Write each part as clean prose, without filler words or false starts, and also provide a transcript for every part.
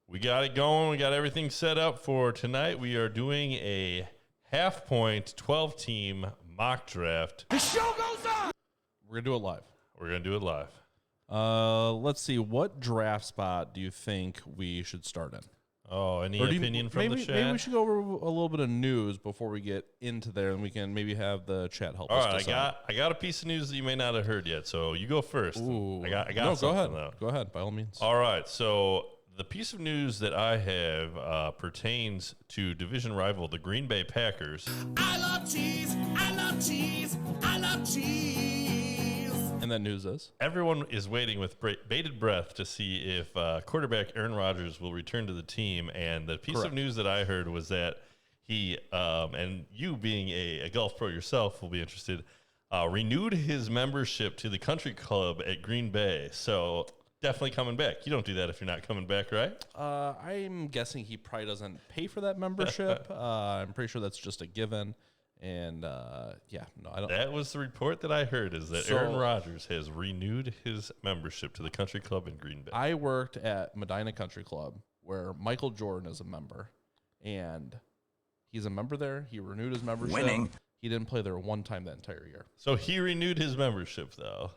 We got it going. We got everything set up for tonight. We are doing a half-point 12-team mock draft. The show goes on. We're going to do it live. We're going to do it live. Let's see. What draft spot do you think we should start in? Oh, any opinion from the chat? Maybe we should go over a little bit of news before we get into there, and we can maybe have the chat help us. All right, I got a piece of news that you may not have heard yet, so you go first. Ooh. I got no, something, go ahead. though. Go ahead, by all means. All right, so the piece of news that I have pertains to division rival, the Green Bay Packers. I love cheese. I love cheese. I love cheese. And that news is? Everyone is waiting with bated breath to see if quarterback Aaron Rodgers will return to the team. And the piece of news that I heard was that he, and you being a golf pro yourself will be interested, renewed his membership to the country club at Green Bay. So definitely coming back. You don't do that if you're not coming back, right? I'm guessing he probably doesn't pay for that membership. I'm pretty sure that's just a given. And I don't. That was the report that I heard, is that Aaron Rodgers has renewed his membership to the country club in Green Bay. I worked at Medina Country Club where Michael Jordan is a member, and he's a member there. He renewed his membership. Winning. He didn't play there one time that entire year. So he renewed his membership, though.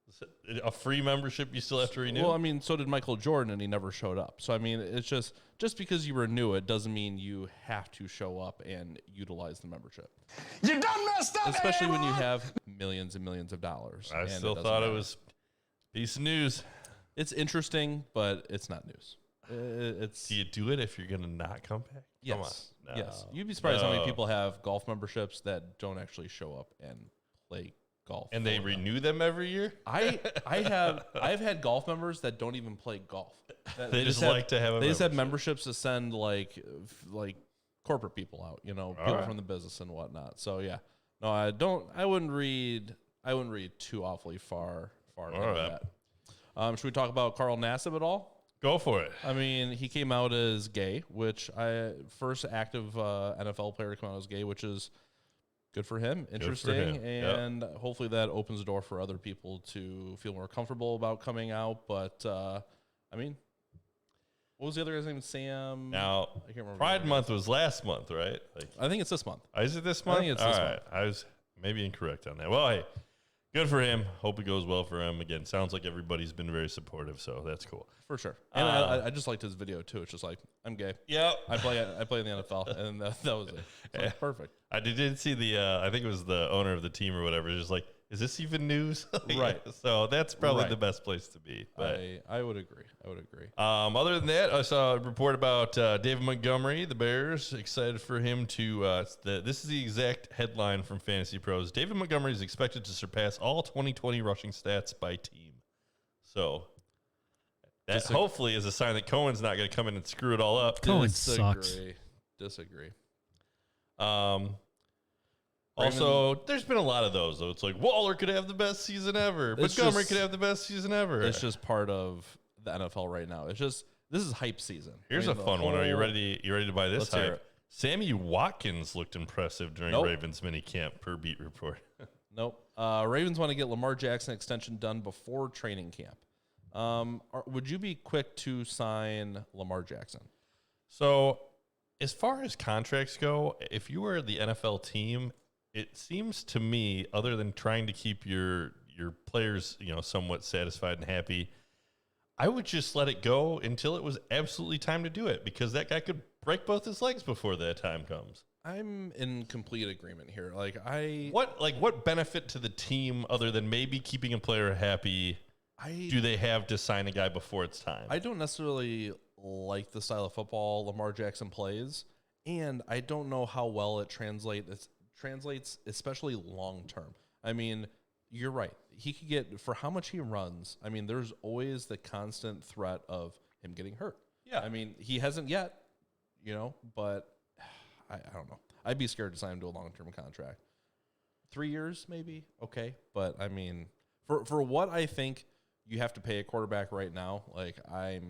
Is it a free membership you still have to renew? Well, I mean, so did Michael Jordan, and he never showed up. So, I mean, it's just because you renew it doesn't mean you have to show up and utilize the membership. You done messed up, especially when you have millions and millions of dollars. I still thought it was a piece of news. It's interesting, but it's not news. Do you do it if you're going to not come back? Yes. Come on. No. Yes. You'd be surprised how many people have golf memberships that don't actually show up and play golf. And they renew them every year? I've had golf members that don't even play golf. They just like to have a They just have memberships to send like corporate people out, people from the business and whatnot. So yeah. No, I wouldn't read too awfully far into that. Should we talk about Carl Nassib at all? Go for it. I mean, he came out as gay, which first active NFL player to come out as gay, which is good for him, interesting, and hopefully that opens the door for other people to feel more comfortable about coming out. But I mean, what was the other guy's name? Sam. Now, I can't remember. Pride Month was last month, right? I think it's this month. Is it this month? I think it's this month. I was maybe incorrect on that. Well, hey, good for him. Hope it goes well for him. Again, sounds like everybody's been very supportive, so that's cool. For sure. And I just liked his video, too. It's just like, I'm gay. Yep. I play in the NFL, and that was it. So perfect. I did see the, I think it was the owner of the team or whatever, just like, is this even news? Right. So that's probably the best place to be. But I would agree. Other than that, I saw a report about David Montgomery, the Bears. Excited for him to, this is the exact headline from Fantasy Pros. David Montgomery is expected to surpass all 2020 rushing stats by team. So that hopefully is a sign that Cohen's not going to come in and screw it all up. Cohen sucks. Disagree. Also, there's been a lot of those, though. It's like, Waller could have the best season ever. Montgomery could have the best season ever. It's just part of the NFL right now. It's just, this is hype season. Here's a fun one. Are you ready? You ready to buy this hype? Sammy Watkins looked impressive during Ravens minicamp, per beat report. Nope. Ravens want to get Lamar Jackson extension done before training camp. Would you be quick to sign Lamar Jackson? So, as far as contracts go, if you were the NFL team, it seems to me, other than trying to keep your players, somewhat satisfied and happy, I would just let it go until it was absolutely time to do it, because that guy could break both his legs before that time comes. I'm in complete agreement here. What benefit to the team other than maybe keeping a player happy do they have to sign a guy before it's time? I don't necessarily like the style of football Lamar Jackson plays, and I don't know how well it translates, especially long term. I mean, you're right. He could get, for how much he runs, I mean, there's always the constant threat of him getting hurt. Yeah. I mean, he hasn't yet, but I don't know. I'd be scared to sign him to a long-term contract. 3 years, maybe? Okay. But, I mean, for what I think you have to pay a quarterback right now, I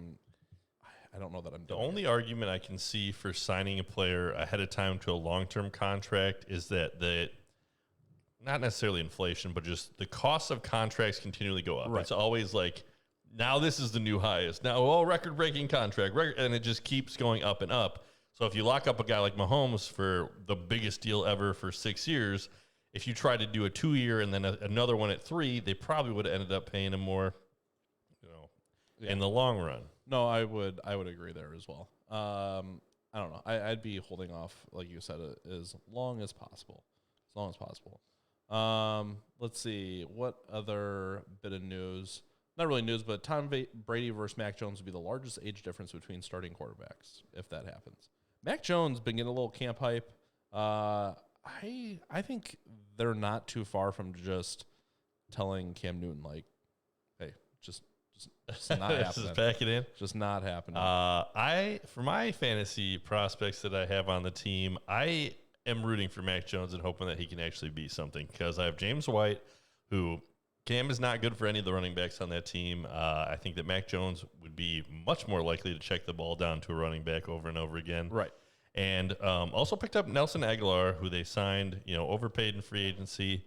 don't know that I'm done. The only argument I can see for signing a player ahead of time to a long-term contract is that not necessarily inflation, but just the cost of contracts continually go up. Right. It's always like now this is the new highest. Now, record-breaking contract, and it just keeps going up and up. So if you lock up a guy like Mahomes for the biggest deal ever for 6 years, if you try to do a 2-year and then another one at 3, they probably would have ended up paying him more, in the long run. No, I would agree there as well. I don't know. I'd be holding off, like you said, as long as possible. As long as possible. Let's see. What other bit of news? Not really news, but Tom Brady versus Mack Jones would be the largest age difference between starting quarterbacks, if that happens. Mack Jones been getting a little camp hype. I think they're not too far from just telling Cam Newton, like, hey, just not happening. Just pack it in. Just not happening. For my fantasy prospects that I have on the team, I am rooting for Mack Jones and hoping that he can actually be something, because I have James White, who Cam is not good for any of the running backs on that team. I think that Mack Jones would be much more likely to check the ball down to a running back over and over again. Right. And also picked up Nelson Aguilar, who they signed, overpaid in free agency.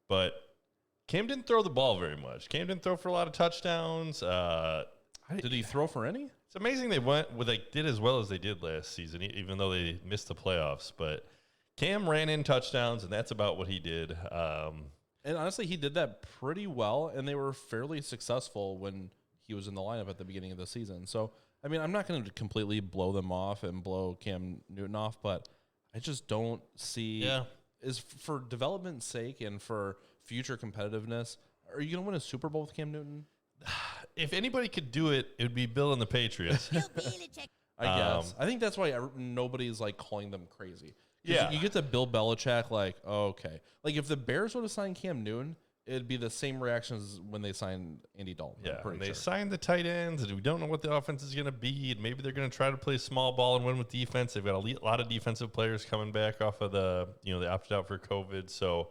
But Cam didn't throw the ball very much. Cam didn't throw for a lot of touchdowns. Did he throw for any? It's amazing they did as well as they did last season, even though they missed the playoffs. But Cam ran in touchdowns, and that's about what he did. And honestly, he did that pretty well, and they were fairly successful when he was in the lineup at the beginning of the season. So, I mean, I'm not going to completely blow them off and blow Cam Newton off, but I just don't see, is for development's sake and for future competitiveness, are you going to win a Super Bowl with Cam Newton? If anybody could do it, it would be Bill and the Patriots. I guess. I think that's why nobody's like calling them crazy. Yeah. You get to Bill Belichick, like, oh, okay. Like, if the Bears would have signed Cam Newton, it'd be the same reaction as when they signed Andy Dalton. Yeah, they signed the tight ends, and we don't know what the offense is going to be, and maybe they're going to try to play small ball and win with defense. They've got a lot of defensive players coming back off of they opted out for COVID. So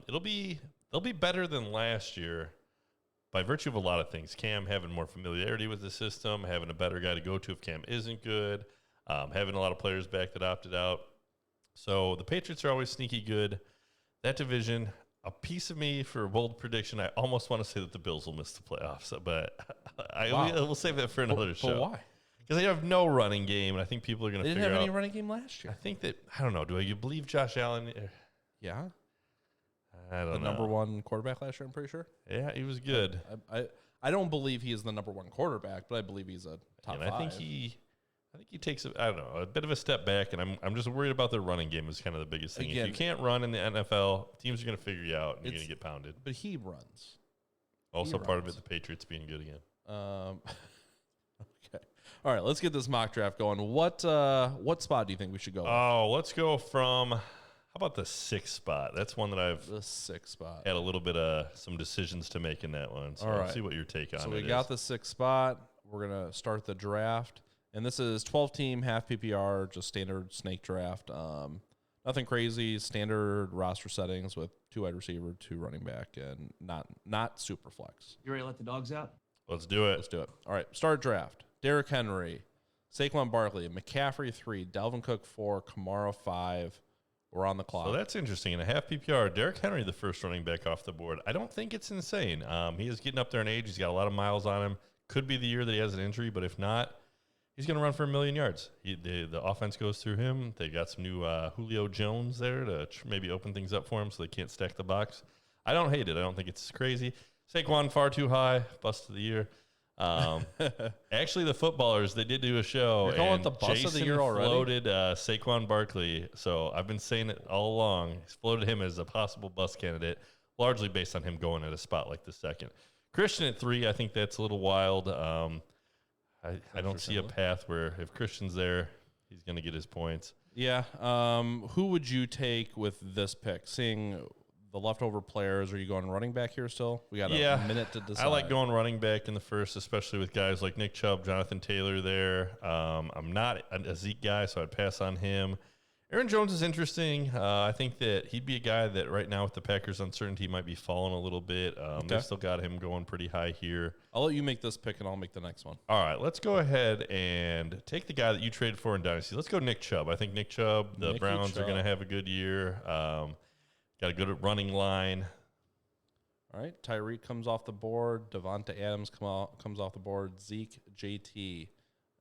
they'll be better than last year by virtue of a lot of things. Cam having more familiarity with the system, having a better guy to go to if Cam isn't good, having a lot of players back that opted out. So the Patriots are always sneaky good. That division, a piece of me for a bold prediction, I almost want to say that the Bills will miss the playoffs, but we'll save that for another show. But why? Because they have no running game, and I think people are going to figure out. They didn't have any running game last year. I think that, I don't know, do you believe Josh Allen? Yeah. I don't know. The number one quarterback last year, I'm pretty sure. Yeah, he was good. I don't believe he is the number one quarterback, but I believe he's a top 5. I think he takes a bit of a step back, and I'm just worried about their running game is kind of the biggest thing. Again, if you can't run in the NFL, teams are going to figure you out, and you're going to get pounded. But he runs. Also, part of it, the Patriots being good again. Okay. All right, let's get this mock draft going. What spot do you think we should go with? Oh, let's go from, how about the 6th spot? That's one that the 6th spot. Had a little bit of some decisions to make in that one. So all right. Let's see what your take on it is. So we got the 6th spot. We're going to start the draft. And this is 12-team, half PPR, just standard snake draft. Nothing crazy, standard roster settings with 2 wide receiver, 2 running back, and not super flex. You ready to let the dogs out? Let's do it. Let's do it. All right, start draft. Derrick Henry, Saquon Barkley, McCaffrey 3, Dalvin Cook 4, Kamara 5. We're on the clock. So that's interesting. In a half PPR, Derrick Henry, the first running back off the board. I don't think it's insane. He is getting up there in age. He's got a lot of miles on him. Could be the year that he has an injury, but if not, he's going to run for 1 million yards. The offense goes through him. They got some new Julio Jones there to maybe open things up for him so they can't stack the box. I don't hate it. I don't think it's crazy. Saquon far too high. Bust of the year. Actually, the footballers, they did do a show. You're calling it the bust of the year already? Floated Saquon Barkley. So I've been saying it all along. He's floated him as a possible bust candidate, largely based on him going at a spot like the 2nd. Christian at 3, I think that's a little wild. I don't see a path where if Christian's there, he's going to get his points. Yeah. Who would you take with this pick? Seeing the leftover players, are you going running back here still? We got a minute to decide. I like going running back in the first, especially with guys like Nick Chubb, Jonathan Taylor there. I'm not a Zeke guy, so I'd pass on him. Aaron Jones is interesting. I think that he'd be a guy that right now with the Packers' uncertainty might be falling a little bit. They've still got him going pretty high here. I'll let you make this pick, and I'll make the next one. All right, let's go ahead and take the guy that you traded for in Dynasty. Let's go Nick Chubb. I think Nick Chubb, the Browns are going to have a good year. Got a good running line. All right, Tyreek comes off the board. Devonta Adams comes off the board. Zeke, JT,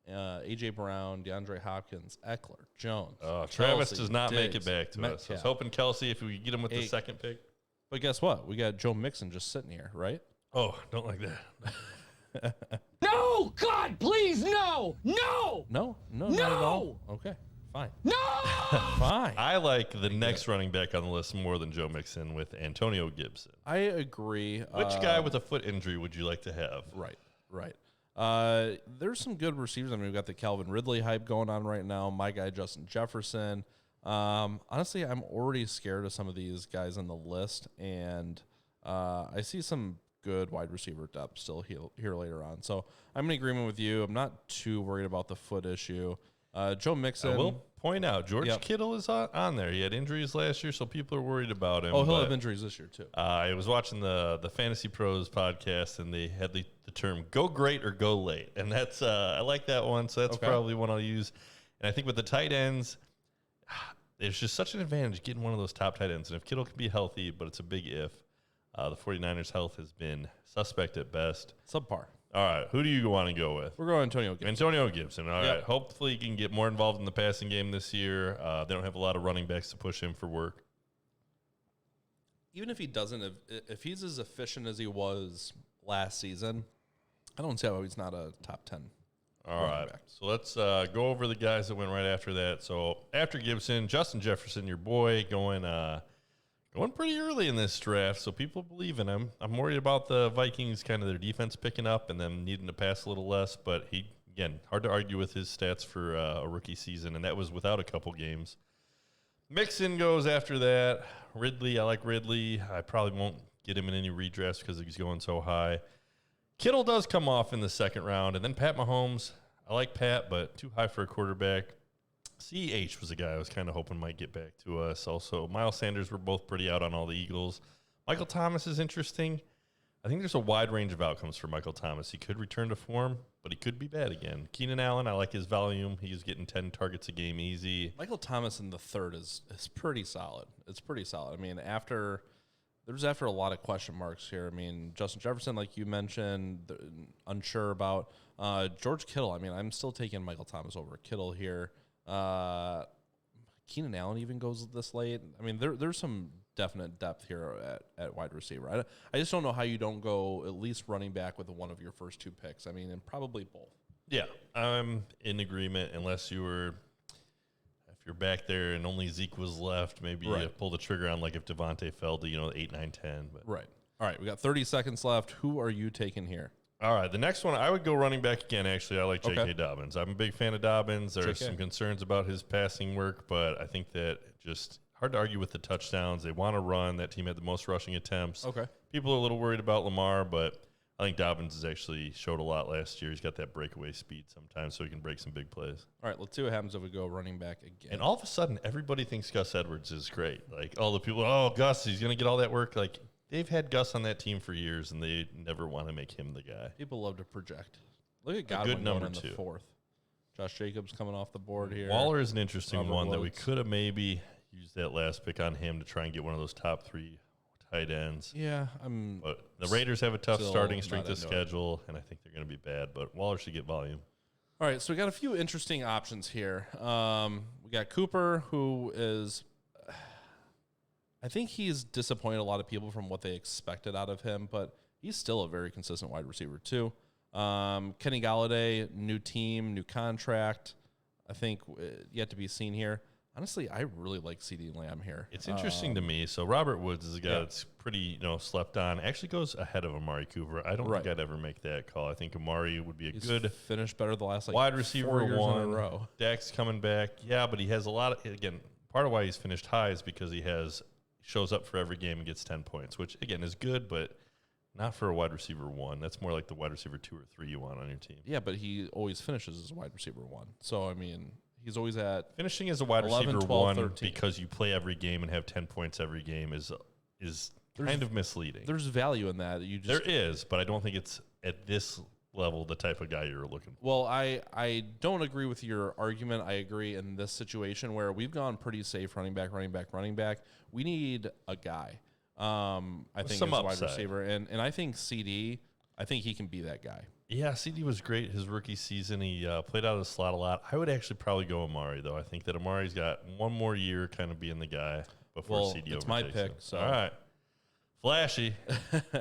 A.J. Brown, DeAndre Hopkins, Eckler, Jones. Travis Kelce, does not Diggs, make it back to us. Metcalf. I was hoping Kelce, if we could get him with the second pick. But guess what? We got Joe Mixon just sitting here, right? Oh, don't like that. No, God, please, no, no, No, not at all. Okay, fine. no. Fine. I like the next running back on the list more than Joe Mixon with Antonio Gibson. I agree. Which guy with a foot injury would you like to have? Right. There's some good receivers. I mean, we've got the Calvin Ridley hype going on right now. My guy, Justin Jefferson. Honestly, I'm already scared of some of these guys on the list, and I see some good wide receiver depth still here later on. So I'm in agreement with you. I'm not too worried about the foot issue. Joe Mixon. I will point out, George Kittle is on there. He had injuries last year, so people are worried about him. Oh, he'll have injuries this year, too. I was watching the Fantasy Pros podcast, and they had the term "go great" or "go late," and that's I like that one. So that's probably one I'll use. And I think with the tight ends, there's just such an advantage getting one of those top tight ends. And if Kittle can be healthy, but it's a big if, the 49ers' health has been suspect at best. Subpar. All right, who do you want to go with? We're going Antonio Gibson. Antonio Gibson. All right. Hopefully he can get more involved in the passing game this year. They don't have a lot of running backs to push him for work. Even if he doesn't, if he's as efficient as he was last season, I don't see how he's not a top 10. All right. Back. So let's go over the guys that went right after that. So after Gibson, Justin Jefferson, your boy, going pretty early in this draft, so people believe in him. I'm worried about the Vikings, kind of their defense picking up and them needing to pass a little less, but he, again, hard to argue with his stats for a rookie season, and that was without a couple games. Mixon goes after that. Ridley, I like Ridley. I probably won't get him in any redrafts because he's going so high. Kittle does come off in the second round, and then Pat Mahomes. I like Pat, but too high for a quarterback. CH was a guy I was kind of hoping might get back to us. Also, Miles Sanders, we're both pretty out on all the Eagles. Michael Thomas is interesting. I think there's a wide range of outcomes for Michael Thomas. He could return to form, but he could be bad again. Keenan Allen, I like his volume. He's getting 10 targets a game easy. Michael Thomas in the third is pretty solid. It's pretty solid. I mean, after a lot of question marks here. I mean, Justin Jefferson, like you mentioned, unsure about. George Kittle, I mean, I'm still taking Michael Thomas over Kittle here. Keenan Allen even goes this late. I mean, there's some definite depth here at wide receiver. I just don't know how you don't go at least running back with one of your first two picks. I mean, and probably both. Yeah, I'm in agreement unless if you're back there and only Zeke was left, maybe you pull the trigger on like if Devontae fell to 8, 9, 10. But. Right. All right, we got 30 seconds left. Who are you taking here? All right, the next one, I would go running back again, actually. I like J.K. Dobbins. I'm a big fan of Dobbins. There's some concerns about his passing work, but I think that just hard to argue with the touchdowns. They want to run. That team had the most rushing attempts. Okay. People are a little worried about Lamar, but I think Dobbins has actually showed a lot last year. He's got that breakaway speed sometimes, so he can break some big plays. All right, let's see what happens if we go running back again. And all of a sudden, everybody thinks Gus Edwards is great. Like, all the people, Gus, he's going to get all that work. Like, they've had Gus on that team for years, and they never want to make him the guy. People love to project. Look at Godwin going in the fourth. Josh Jacobs coming off the board here. Waller is an interesting one that we could have maybe used that last pick on him to try and get one of those top 3 tight ends. Yeah, but the Raiders have a tough starting strength of schedule, and I think they're going to be bad, but Waller should get volume. All right, so we got a few interesting options here. We got Cooper, who is... I think he's disappointed a lot of people from what they expected out of him, but he's still a very consistent wide receiver too. Kenny Golladay, new team, new contract. I think yet to be seen here. Honestly, I really like CeeDee Lamb here. It's interesting to me. So Robert Woods is a guy that's pretty slept on. Actually goes ahead of Amari Cooper. I don't think I'd ever make that call. I think Amari would be good finish better the last wide receiver 4 years one in a row. Dak's coming back. Yeah, but he has a lot of, again, part of why he's finished high is because he shows up for every game and gets 10 points, which again is good, but not for a wide receiver 1. That's more like the wide receiver 2 or 3 you want on your team. Yeah, but he always finishes as a wide receiver 1. So I mean, he's always at finishing as a wide 11, receiver 12, 1 13. because you play every game and have 10 points every game is kind of misleading. There's value in that. There is, but I don't think it's at this level the type of guy you're looking for. Well, I don't agree with your argument. I agree in this situation where we've gone pretty safe running back. We need a guy. I think some as a wide upside. receiver, and I think CD. I think he can be that guy. Yeah, CD was great his rookie season. He played out of the slot a lot. I would actually probably go Amari, though. I think that Amari's got one more year kind of being the guy before CD it's my pick. him. So. All right. Flashy. People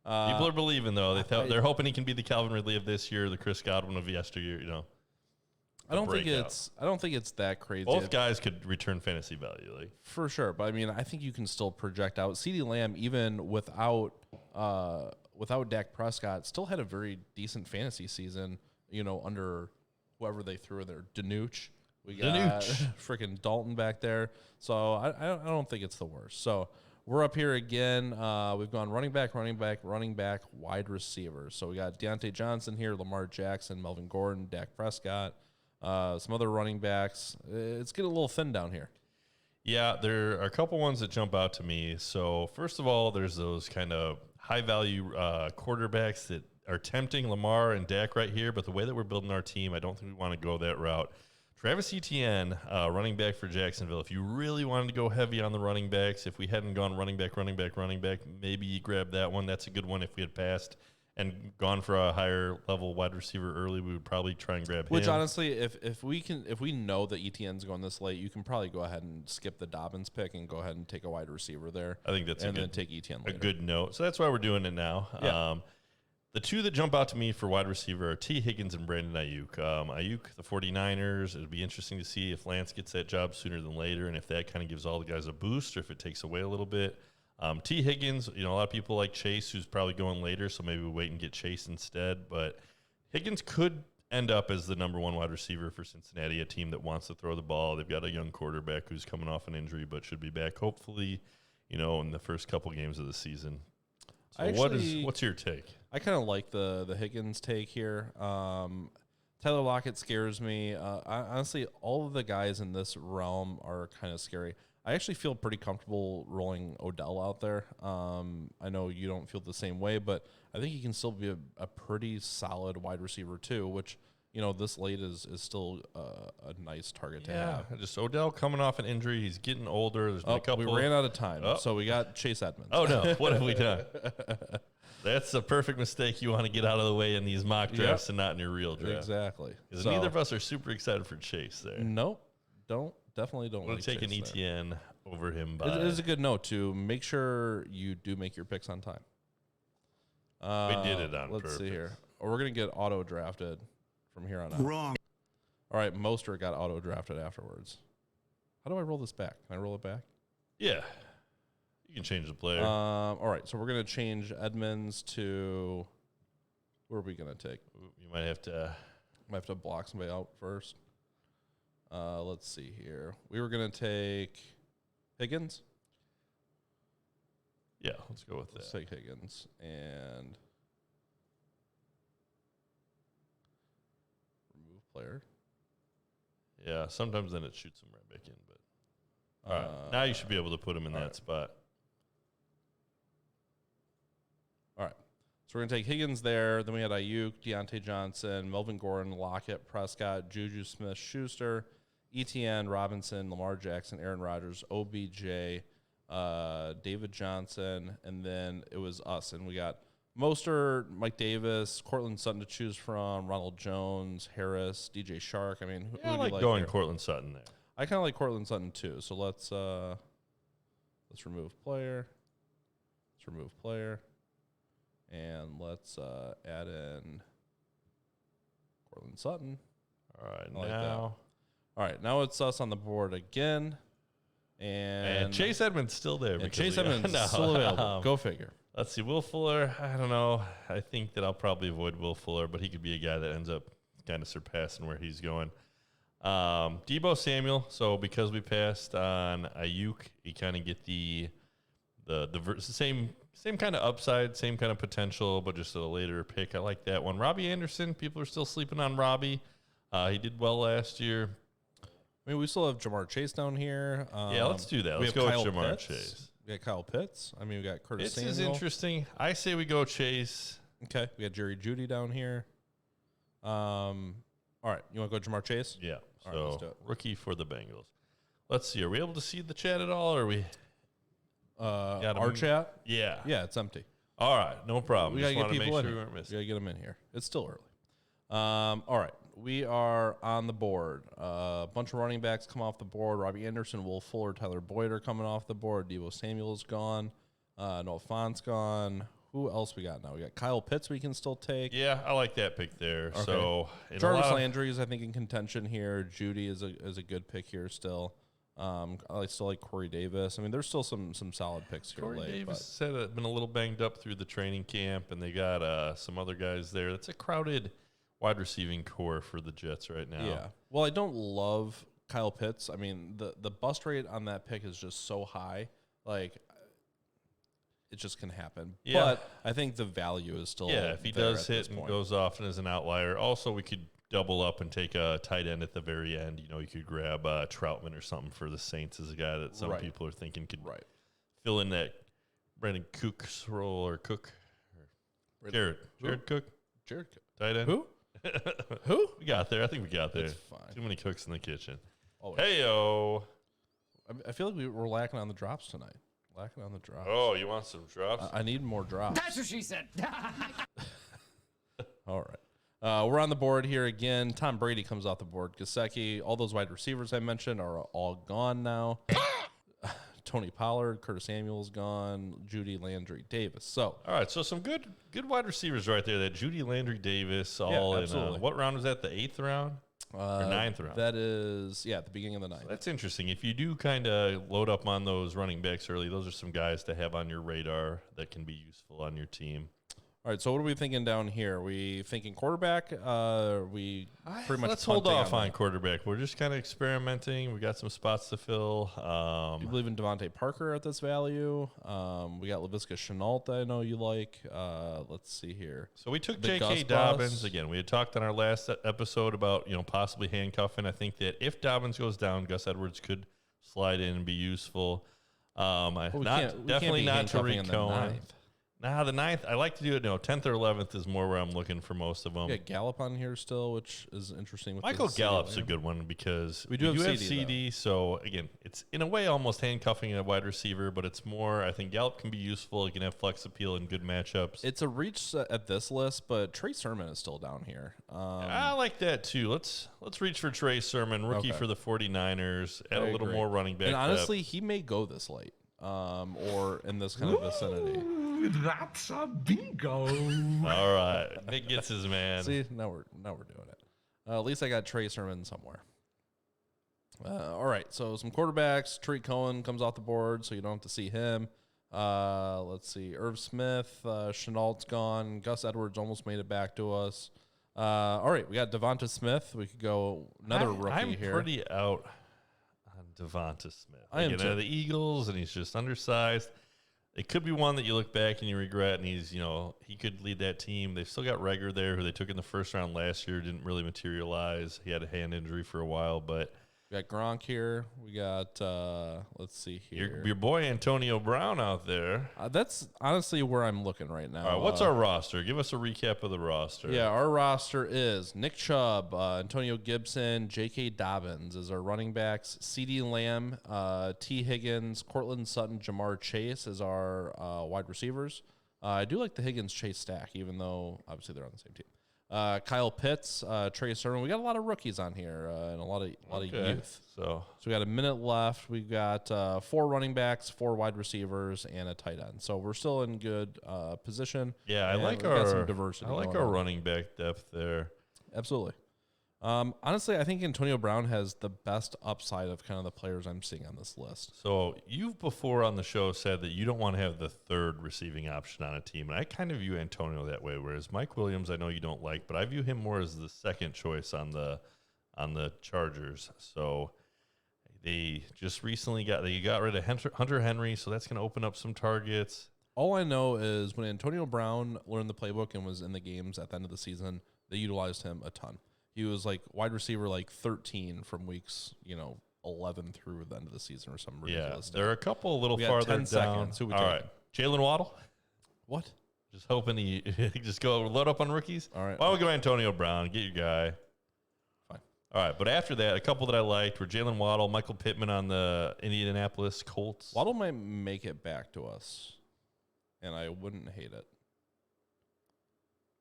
are believing, though. They're hoping he can be the Calvin Ridley of this year, the Chris Godwin of yesteryear, I don't think it's that crazy. Both guys could return fantasy value, for sure. But I mean, I think you can still project out. CeeDee Lamb, even without Dak Prescott, still had a very decent fantasy season. Under whoever they threw in there, Danuch. We got freaking Dalton back there. So I don't think it's the worst. So we're up here again. We've gone running back, wide receiver. So we got Deontay Johnson here, Lamar Jackson, Melvin Gordon, Dak Prescott. Some other running backs. It's getting a little thin down here. Yeah, there are a couple ones that jump out to me. So first of all, there's those kind of high-value quarterbacks that are tempting Lamar and Dak right here, but the way that we're building our team, I don't think we want to go that route. Travis Etienne, running back for Jacksonville. If you really wanted to go heavy on the running backs, if we hadn't gone running back, maybe you grab that one. That's a good one. If we had passed and gone for a higher level wide receiver early, we would probably try and grab him. Which honestly, if we know that Etienne's going this late, you can probably go ahead and skip the Dobbins pick and go ahead and take a wide receiver there. I think that's then take Etienne later. A good note. So that's why we're doing it now. Yeah. The two that jump out to me for wide receiver are T. Higgins and Brandon Ayuk. Ayuk, the 49ers, it'll be interesting to see if Lance gets that job sooner than later and if that kind of gives all the guys a boost or if it takes away a little bit. T. Higgins, a lot of people like Chase, who's probably going later, so maybe we wait and get Chase instead. But Higgins could end up as the number one wide receiver for Cincinnati, a team that wants to throw the ball. They've got a young quarterback who's coming off an injury but should be back hopefully, in the first couple games of the season. So what's your take? I kind of like the Higgins take here. Tyler Lockett scares me. Honestly, all of the guys in this realm are kind of scary. I actually feel pretty comfortable rolling Odell out there. I know you don't feel the same way, but I think he can still be a pretty solid wide receiver too, which, this late is still a nice target to have. Just Odell coming off an injury. He's getting older. There's been a couple. We ran out of time, so we got Chase Edmonds. Oh, no. What have we done? That's a perfect mistake you want to get out of the way in these mock drafts and not in your real draft. Exactly. Because neither of us are super excited for Chase there. Nope. Definitely don't. We'll take an ETN over him. It is a good note to make sure you do make your picks on time. We did it on purpose. Let's see here. Or we're going to get auto drafted from here on out. Wrong. All right, Mostert got auto drafted afterwards. How do I roll this back? Can I roll it back? Yeah. You can change the player. All right, so we're going to change Edmonds to where are we going to take? You might have to block somebody out first. Let's see here. We were going to take Higgins. Yeah, let's go with Let's that. take Higgins and remove player. Yeah, sometimes then it shoots him right back in. But all right, now you should be able to put him in that spot. All right. So we're going to take Higgins there. Then we had Ayuk, Deontay Johnson, Melvin Gordon, Lockett, Prescott, Juju Smith-Schuster, ETN, Robinson, Lamar Jackson, Aaron Rodgers, OBJ, David Johnson, and then it was us. And we got Mostert, Mike Davis, Cortland Sutton to choose from, Ronald Jones, Harris, DJ Shark. I mean, who I do like you like going here? Cortland Sutton there. I kind of like Cortland Sutton too. So let's remove player. Let's remove player. And let's add in Cortland Sutton. All right, I like now. that. All right, now it's us on the board again. And Chase Edmonds still there. And Chase Edmonds is still available. Go figure. Let's see. Will Fuller, I don't know. I think that I'll probably avoid Will Fuller, but he could be a guy that ends up kind of surpassing where he's going. Deebo Samuel. So because we passed on Ayuk, you kind of get the same kind of upside, same kind of potential, but just a later pick. I like that one. Robbie Anderson. People are still sleeping on Robbie. He did well last year. I mean, we still have Jamar Chase down here. Yeah, let's do that. Let's go with Jamar Chase. We got Kyle Pitts. I mean, we got Curtis This is Samuel. interesting. I say we go Chase. Okay, we got Jerry Jeudy down here. All right, you want to go Jamar Chase? Yeah. All right, let's do So it. rookie for the Bengals. Let's see. Are we able to see the chat at all? Or are we? Our chat? Yeah. Yeah, it's empty. All right, no problem. We got to get people make in sure we here. weren't We missing. got to get them in here. It's still early. All right. We are on the board. A bunch of running backs come off the board. Robbie Anderson, Will Fuller, Tyler Boyd are coming off the board. Deebo Samuel's gone. Noah Fant's gone. Who else we got now? We got Kyle Pitts we can still take. Yeah, I like that pick there. Okay. So Jarvis Landry is, I think, in contention here. Judy is a good pick here still. I still like Corey Davis. I mean, there's still some solid picks here. Corey late, Davis had been a little banged up through the training camp, and they got some other guys there. That's a crowded wide receiving core for the Jets right now. Yeah. Well, I don't love Kyle Pitts. I mean, the bust rate on that pick is just so high. Like, it just can happen. Yeah. But I think the value is still if he there does at hit this and point. goes off and is an outlier. Also, we could double up and take a tight end at the very end. You know, you could grab Troutman or something for the Saints as a guy that some people are thinking could fill in that Brandon Cook's role or Cook. Or Jared Cook. Jared Cook. Tight end. Who? Who? We got there. I think we got there. It's fine. Too many cooks in the kitchen. Always. Hey-o. I feel like we're lacking on the drops tonight. Lacking on the drops. Oh, you want some drops? I need more drops. That's what she said. All right. We're on the board here again. Tom Brady comes off the board. Gesicki, all those wide receivers I mentioned are all gone now. Tony Pollard, Curtis Samuel's gone. Judy, Landry, Davis. So, all right, so some good wide receivers right there. That Judy, Landry, Davis, all in. What round was that? The 8th round or 9th round? That is, at the beginning of the 9th. So that's interesting. If you do kind of load up on those running backs early, those are some guys to have on your radar that can be useful on your team. All right, so what are we thinking down here? Are we thinking quarterback? We pretty much let's hold off on that? quarterback. We're just kind of experimenting. We got some spots to fill. Do you believe in Devontae Parker at this value? We got Laviska Shenault that I know you like. Let's see here. So we took The J.K. Gus Dobbins. bus. Again, we had talked on our last episode about possibly handcuffing. I think that if Dobbins goes down, Gus Edwards could slide in and be useful. Definitely not Tariq Cohen. Nah, the 9th, I like to do it. 10th or 11th is more where I'm looking for most of them. We got Gallup on here still, which is interesting. With Michael Gallup's a good one because we do have CD. So, again, it's in a way almost handcuffing a wide receiver, but it's more, I think Gallup can be useful. He can have flex appeal and good matchups. It's a reach at this list, but Trey Sermon is still down here. I like that too. Let's reach for Trey Sermon, rookie for the 49ers, add a little more running back. And honestly, he may go this late or in this kind of vicinity. That's a bingo. All right. Nick gets his man. See, now we're doing it. At least I got Trey Sermon somewhere. All right, so some quarterbacks. Tariq Cohen comes off the board, so you don't have to see him. Let's see. Irv Smith, Chenault's gone. Gus Edwards almost made it back to us. All right, we got Devonta Smith. We could go another rookie here. I'm pretty out on Devonta Smith. I am too. The Eagles, and he's just undersized. It could be one that you look back and you regret, and he's, he could lead that team. They've still got Reagor there, who they took in the first round last year, didn't really materialize. He had a hand injury for a while, but we got Gronk here. We got, let's see here. Your boy Antonio Brown out there. That's honestly where I'm looking right now. All right, what's our roster? Give us a recap of the roster. Yeah, our roster is Nick Chubb, Antonio Gibson, J.K. Dobbins is our running backs, CeeDee Lamb, T. Higgins, Cortland Sutton, Jamar Chase is our wide receivers. I do like the Higgins-Chase stack, even though obviously they're on the same team. Kyle Pitts, Trey Sermon. We got a lot of rookies on here and a lot of youth. So we got a minute left. We got 4 running backs, 4 wide receivers, and a tight end. So we're still in good position. Yeah, I like some diversity. I like our running back depth there. Absolutely. Honestly, I think Antonio Brown has the best upside of kind of the players I'm seeing on this list. So you've before on the show said that you don't want to have the third receiving option on a team, and I kind of view Antonio that way. Whereas Mike Williams, I know you don't like, but I view him more as the second choice on the Chargers. So they just recently got rid of Hunter Henry, so that's going to open up some targets. All I know is when Antonio Brown learned the playbook and was in the games at the end of the season, they utilized him a ton. He was like wide receiver 13 from weeks 11 through the end of the season or something ridiculous. Yeah, there are a couple a little we farther 10 down. Seconds. Who we All right, Jalen Waddle. What? Just hoping he just go load up on rookies. All right. Why don't we go Antonio Brown? Get your guy. Fine. All right, but after that, a couple that I liked were Jalen Waddle, Michael Pittman on the Indianapolis Colts. Waddle might make it back to us, and I wouldn't hate it.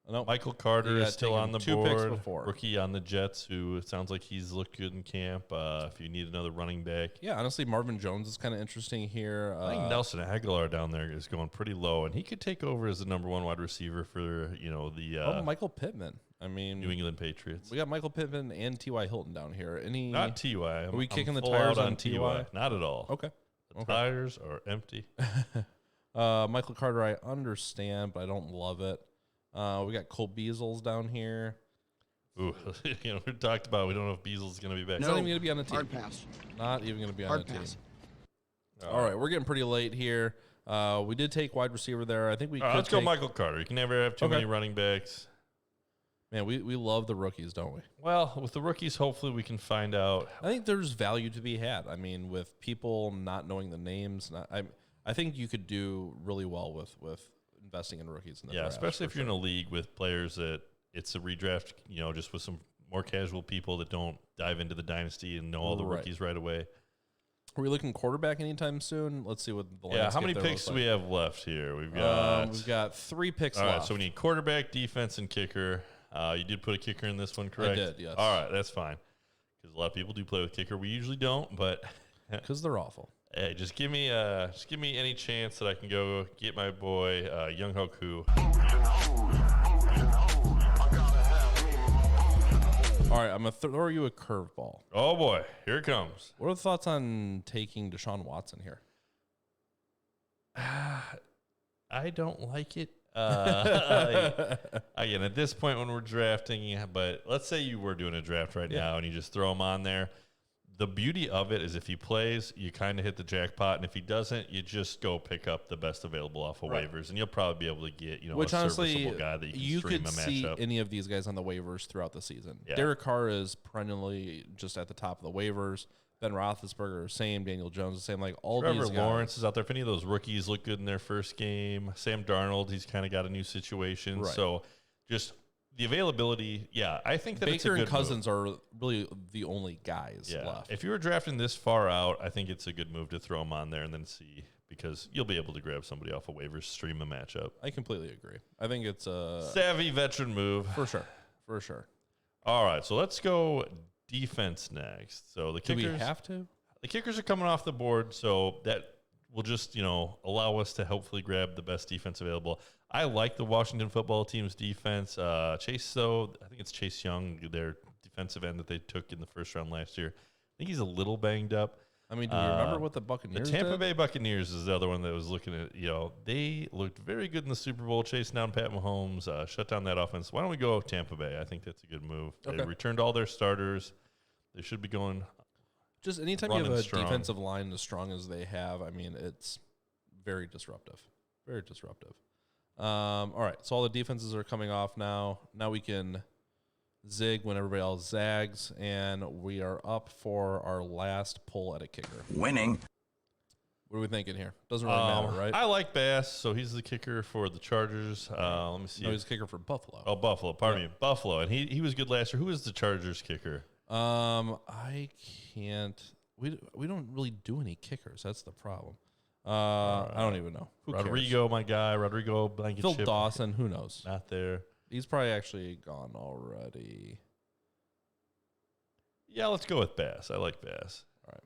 No, Michael Carter is still on the two board. picks before. Rookie on the Jets, who it sounds like he's looked good in camp. If you need another running back. Yeah, honestly, Marvin Jones is kind of interesting here. I think Nelson Aguilar down there is going pretty low, and he could take over as the number 1 wide receiver for, the Michael Pittman. I mean, New England Patriots. We got Michael Pittman and T.Y. Hilton down here. Not T.Y. Are we kicking the full tires out on T.Y.? Not at all. Okay. The tires are empty. Michael Carter, I understand, but I don't love it. We got Cole Beasles down here. Ooh, we talked about we don't know if Beasel's going to be back. He's not even going to be on the team. Hard pass. Not even going to be on Hard the pass. team. All right, we're getting pretty late here. We did take wide receiver there. I think we could let's go Michael Carter. You can never have too many running backs. Man, we love the rookies, don't we? Well, with the rookies, hopefully we can find out. I think there's value to be had. I mean, with people not knowing the names, I think you could do really well with investing in rookies in the draft, especially if you're in a league with players that it's a redraft, just with some more casual people that don't dive into the dynasty and know all the rookies right away. Are we looking quarterback anytime soon? Let's see what the how many picks do we have left here? We've got 3 picks left. left. All right, so we need quarterback, defense, and kicker. You did put a kicker in this one, correct? I did, yes. All right, that's fine. Because a lot of people do play with kicker. We usually don't, but because they're awful. Hey, just give me any chance that I can go get my boy Young Hoku. All right, I'm gonna throw you a curveball. Oh boy, here it comes. What are the thoughts on taking Deshaun Watson here? I don't like it. Again, at this point when we're drafting, but let's say you were doing a draft right now and you just throw him on there. The beauty of it is if he plays, you kind of hit the jackpot, and if he doesn't, you just go pick up the best available off of waivers, and you'll probably be able to get which a honestly, serviceable guy that you can stream could a see matchup. any of these guys on the waivers throughout the season. Yeah. Derek Carr is perennially just at the top of the waivers. Ben Roethlisberger, same. Daniel Jones, the same. Like all Trevor these guys. Lawrence is out there. If any of those rookies look good in their first game, Sam Darnold, he's kind of got a new situation. Right. So just the availability, I think that it's a Baker good and Cousins move. are really the only guys left. If you were drafting this far out, I think it's a good move to throw them on there and then see, because you'll be able to grab somebody off of waivers, stream a matchup. I completely agree. I think it's a savvy veteran move. For sure. All right, so let's go defense next. So the kickers, do we have to? The kickers are coming off the board, so that will just, allow us to hopefully grab the best defense available. I like the Washington football team's defense. Chase, though, I think it's Chase Young, their defensive end that they took in the first round last year. I think he's a little banged up. I mean, do you remember what the Buccaneers The Tampa did? Bay Buccaneers is the other one that was looking at, they looked very good in the Super Bowl, chasing down Pat Mahomes, shut down that offense. Why don't we go Tampa Bay? I think that's a good move. Okay. They returned all their starters. They should be going. Just anytime you have a strong. defensive line as strong as they have, I mean, it's very disruptive. Very disruptive. All right, so all the defenses are coming off now. Now we can zig when everybody else zags, and we are up for our last pull at a kicker. Winning. What are we thinking here? Doesn't really matter, right? I like Bass, so he's the kicker for the Chargers. Let me see. No, he's a kicker for Buffalo. Oh, Buffalo. Pardon me. Buffalo. And he was good last year. Who is the Chargers kicker? I can't. We don't really do any kickers. That's the problem. I don't even know. Who Rodrigo, cares? my guy. Rodrigo Blankenship. Phil Dawson. Who knows? Not there. He's probably actually gone already. Yeah, let's go with Bass. I like Bass. All right.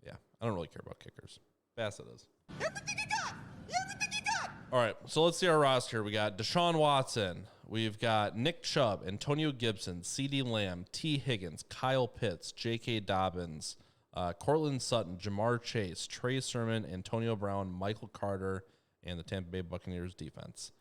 Yeah, I don't really care about kickers. Bass it is. Everything you got! Everything you got! All right, so let's see our roster. We got Deshaun Watson. We've got Nick Chubb, Antonio Gibson, CeeDee Lamb, T. Higgins, Kyle Pitts, J.K. Dobbins, Cortland Sutton, Jamar Chase, Trey Sermon, Antonio Brown, Michael Carter, and the Tampa Bay Buccaneers defense.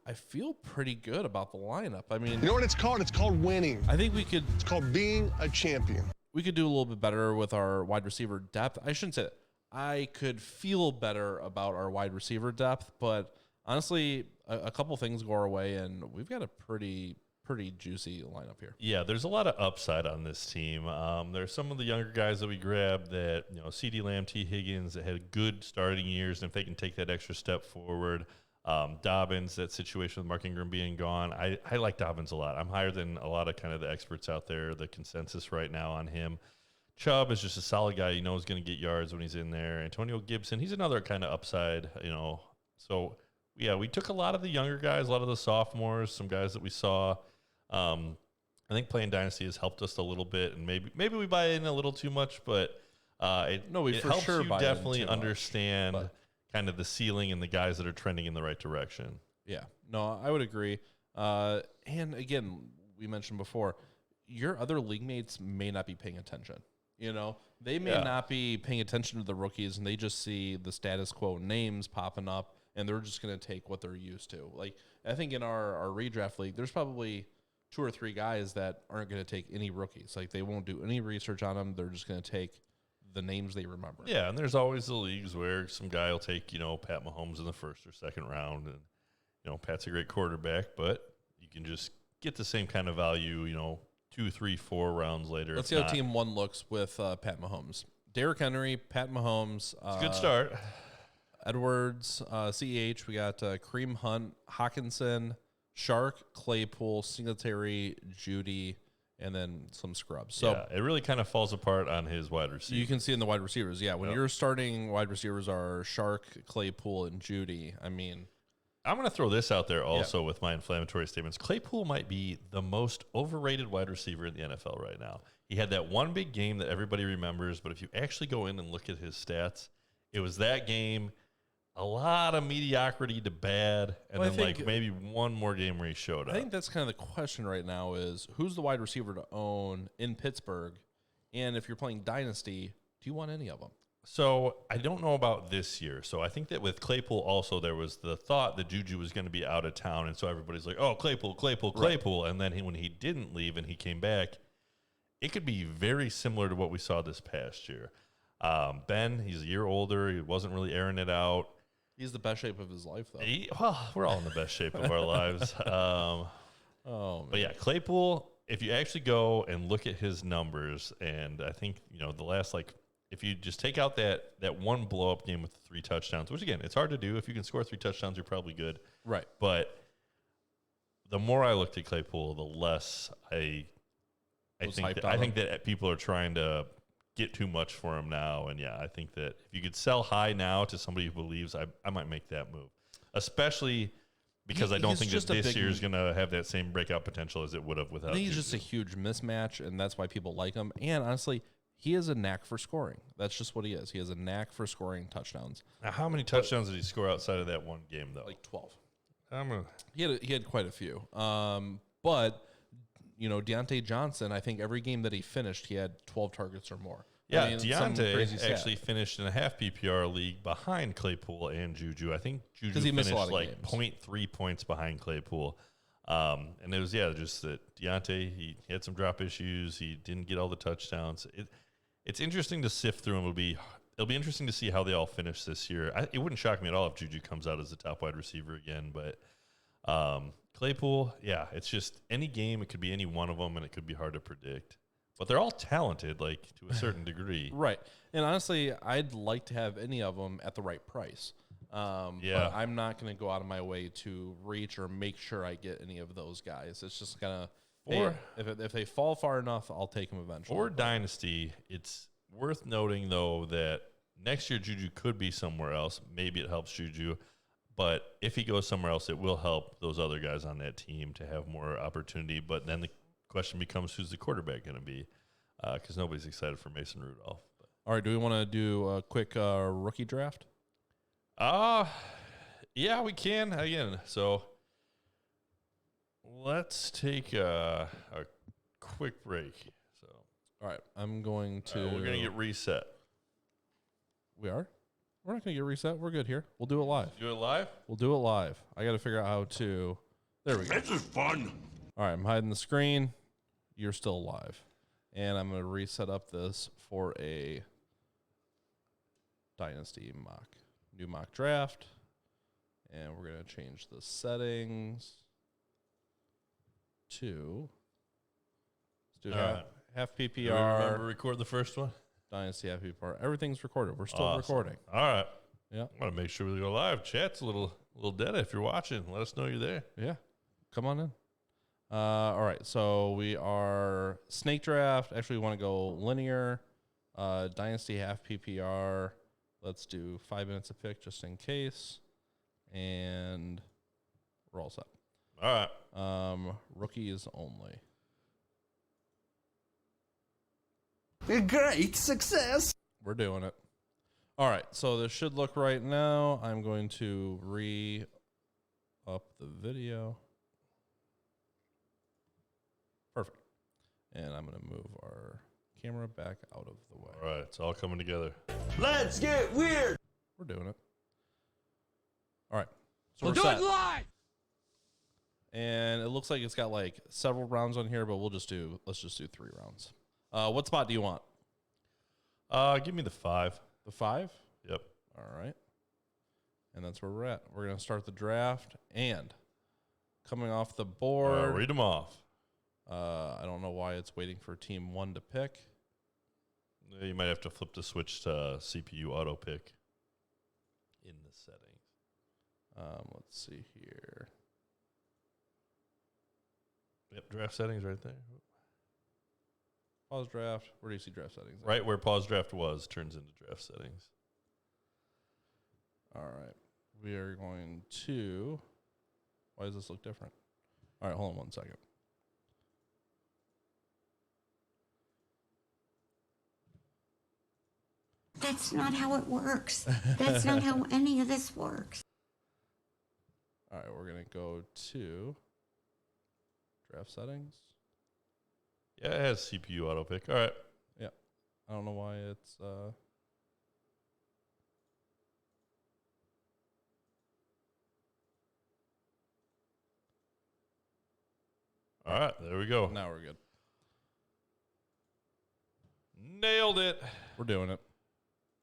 I feel pretty good about the lineup. I mean, you know what it's called? It's called winning. I think we could. It's called being a champion. We could do a little bit better with our wide receiver depth. I shouldn't say that. I could feel better about our wide receiver depth, but honestly, a couple things go our way, and we've got a pretty juicy lineup here. Yeah, there's a lot of upside on this team. There's some of the younger guys that we grabbed that, CeeDee Lamb, T. Higgins, that had good starting years, and if they can take that extra step forward, Dobbins, that situation with Mark Ingram being gone. I like Dobbins a lot. I'm higher than a lot of kind of the experts out there, the consensus right now on him. Chubb is just a solid guy. You know he's going to get yards when he's in there. Antonio Gibson, he's another kind of upside, So, yeah, we took a lot of the younger guys, a lot of the sophomores, some guys that we saw. I think playing Dynasty has helped us a little bit, and maybe we buy in a little too much, but it helps you definitely understand kind of the ceiling and the guys that are trending in the right direction. Yeah, no, I would agree. And again, we mentioned before, your other league mates may not be paying attention. They may not be paying attention to the rookies, and they just see the status quo names popping up, and they're just going to take what they're used to. Like, I think in our redraft league, there's probably 2 or 3 guys that aren't going to take any rookies. Like, they won't do any research on them. They're just going to take the names they remember. Yeah, and there's always the leagues where some guy will take, Pat Mahomes in the first or second round, and, Pat's a great quarterback, but you can just get the same kind of value, 2, 3, 4 rounds later. Let's see how Team 1 looks with Pat Mahomes. Derrick Henry, Pat Mahomes. It's a good start. Edwards, CEH. We got Kareem Hunt, Hawkinson, Shark, Claypool, Singletary, Judy, and then some scrubs. So yeah, it really kind of falls apart on his wide receiver. You can see in the wide receivers. Yeah, when your starting wide receivers are Shark, Claypool, and Judy, I'm going to throw this out there also with my inflammatory statements. Claypool might be the most overrated wide receiver in the NFL right now. He had that one big game that everybody remembers, but if you actually go in and look at his stats, it was that game, a lot of mediocrity to bad, and then maybe one more game where he showed up. I think that's kind of the question right now is who's the wide receiver to own in Pittsburgh? And if you're playing Dynasty, do you want any of them? So I don't know about this year. So I think that with Claypool also there was the thought that Juju was going to be out of town, and so everybody's like, oh, Claypool. Right. And then when he didn't leave and he came back, it could be very similar to what we saw this past year. Ben, he's a year older. He wasn't really airing it out. He's the best shape of his life, though. We're all in the best shape of our lives. But yeah, Claypool, if you actually go and look at his numbers, and I think, the last, if you just take out that one blow-up game with 3 touchdowns, which, again, it's hard to do. If you can score 3 touchdowns, you're probably good. Right. But the more I looked at Claypool, the less I think that people are trying to get too much for him now. And yeah, I think that if you could sell high now to somebody who believes, I might make that move, especially because I don't think that this year is going to have that same breakout potential as it would have without. He's just a huge mismatch, and that's why people like him. And honestly, he has a knack for scoring. That's just what he is. He has a knack for scoring touchdowns. Now, how many touchdowns did he score outside of that one game, though? Like 12. He had quite a few. But Deontay Johnson, I think every game that he finished, he had 12 targets or more. Yeah, Deontay actually finished in a half PPR league behind Claypool and Juju. I think Juju finished 0.3 points behind Claypool. And it was, just that Deontay, he had some drop issues. He didn't get all the touchdowns. It's interesting to sift through them. It'll be interesting to see how they all finish this year. It wouldn't shock me at all if Juju comes out as the top wide receiver again, but Claypool, it's just any game. It could be any one of them, and it could be hard to predict. But they're all talented, to a certain degree. Right. And honestly, I'd like to have any of them at the right price. But I'm not going to go out of my way to reach or make sure I get any of those guys. It's just going to, if they fall far enough, I'll take them eventually. For Dynasty, it's worth noting, though, that next year Juju could be somewhere else. Maybe it helps Juju. But if he goes somewhere else, it will help those other guys on that team to have more opportunity. But then the question becomes, who's the quarterback going to be? Because nobody's excited for Mason Rudolph. But. All right, do we want to do a quick rookie draft? Yeah, we can. Again, so let's take a quick break. So, all right, I'm going to. We're going to get reset. We are? We're not going to get reset. We're good here. We'll do it live. Do it live? We'll do it live. I got to figure out how to. There we go. This is fun. All right, I'm hiding the screen. You're still live. And I'm going to reset up this for a Dynasty new mock draft. And we're going to change the settings to let's do half PPR. Remember record the first one? Dynasty half PPR. Everything's recorded. We're still recording. All right. Yeah. I want to make sure we go live. Chat's a little Little Detta, if you're watching, let us know you're there. Yeah, come on in. All right, so we are snake draft. Actually, we want to go linear, dynasty half PPR. Let's do 5 minutes a pick just in case, and we're all set. All right. Rookies only. A great success. We're doing it. All right, so this should look right now. I'm going to re-up the video. Perfect. And I'm going to move our camera back out of the way. All right, it's all coming together. Let's get weird. We're doing it. All right. So We'll we're do set. it live. And it looks like it's got like several rounds on here, but let's just do 3 rounds. What spot do you want? Give me the 5. The 5? Yep. All right. And that's where we're at. We're going to start the draft. And coming off the board. Read them off. I don't know why it's waiting for team 1 to pick. You might have to flip the switch to CPU auto pick in the settings. Let's see here. Yep, draft settings right there. Pause draft. Where do you see draft settings? Right where pause draft was turns into draft settings. All right. We are going to. Why does this look different? All right, hold on 1 second. That's not how it works. That's not how any of this works. All right, we're going to go to draft settings. Yeah, it has CPU auto pick. All right. Yeah. I don't know why it's All right, there we go. now we're good. Nailed it. We're doing it.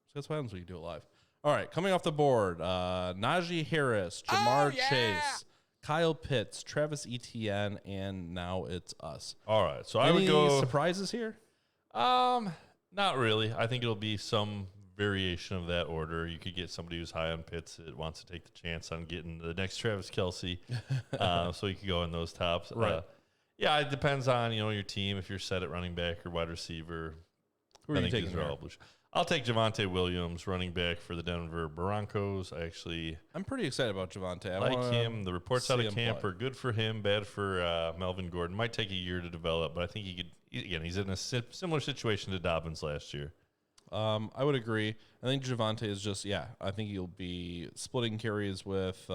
So that's what happens when you do it live. All right, coming off the board, Najee Harris, Jamar Chase, Kyle Pitts, Travis Etienne, and now it's us. All right, so Any I would go. surprises here? Not really. I think it'll be some variation of that order. You could get somebody who's high on Pitts that wants to take the chance on getting the next Travis Kelce, so you could go in those tops. Right. Yeah, it depends on your team. If you're set at running back or wide receiver, Who are you taking here? I'll take Javonte Williams, running back for the Denver Broncos. I'm pretty excited about Javonte. I like him. The reports out of camp play. are good for him, bad for Melvin Gordon. Might take a year to develop, but I think he could. Again, he's in a similar situation to Dobbins last year. I would agree. I think Javonte is just, I think he'll be splitting carries with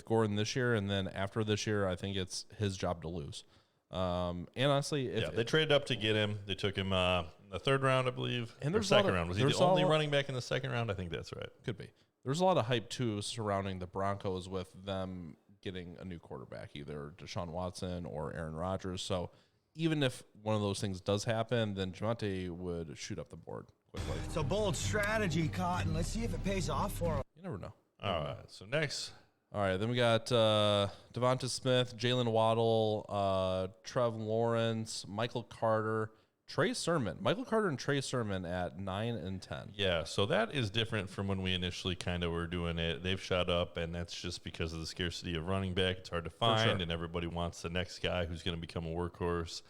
Gordon this year, and then after this year, I think it's his job to lose. And honestly, if they traded up to get him. They took him the 3rd round, I believe, and or there's second round. Was he the there's only running back in the 2nd round? I think that's right. Could be. There's a lot of hype too surrounding the Broncos with them getting a new quarterback, either Deshaun Watson or Aaron Rodgers. So even if one of those things does happen, then Javonte would shoot up the board quickly. It's a bold strategy, Cotton. Let's see if it pays off for him. You never know. All right. So next, All right, then we got Devonta Smith, Jalen Waddle, Trev Lawrence, Michael Carter, Trey Sermon. Michael Carter and Trey Sermon at 9 and 10. yeah. So that is different from when we initially kind of were doing it. They've shot up, and that's just because of the scarcity of running back. It's hard to find, and everybody wants the next guy who's going to become a workhorse.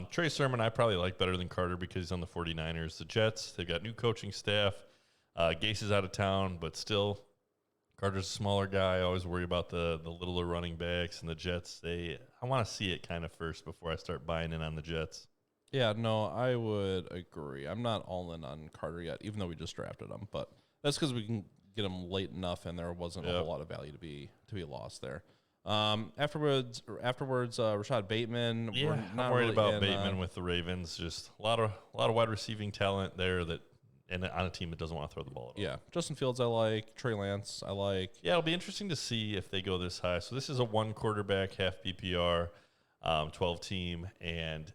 Trey Sermon I probably like better than Carter because he's on the 49ers. The Jets, they've got new coaching staff. Gase is out of town, but still, Carter's a smaller guy. I always worry about the littler running backs, and the Jets, I want to see it kind of first before I start buying in on the Jets. Yeah, no, I would agree. I'm not all in on Carter yet, even though we just drafted him. But that's because we can get him late enough, and there wasn't a whole lot of value to be lost there. Afterwards, Rashad Bateman. Yeah, we're I'm not worried really about in, Bateman with the Ravens. Just a lot of wide receiving talent there and on a team that doesn't want to throw the ball at all. Yeah, Justin Fields I like. Trey Lance I like. Yeah, it'll be interesting to see if they go this high. So this is a 1 quarterback, half PPR, 12 team, and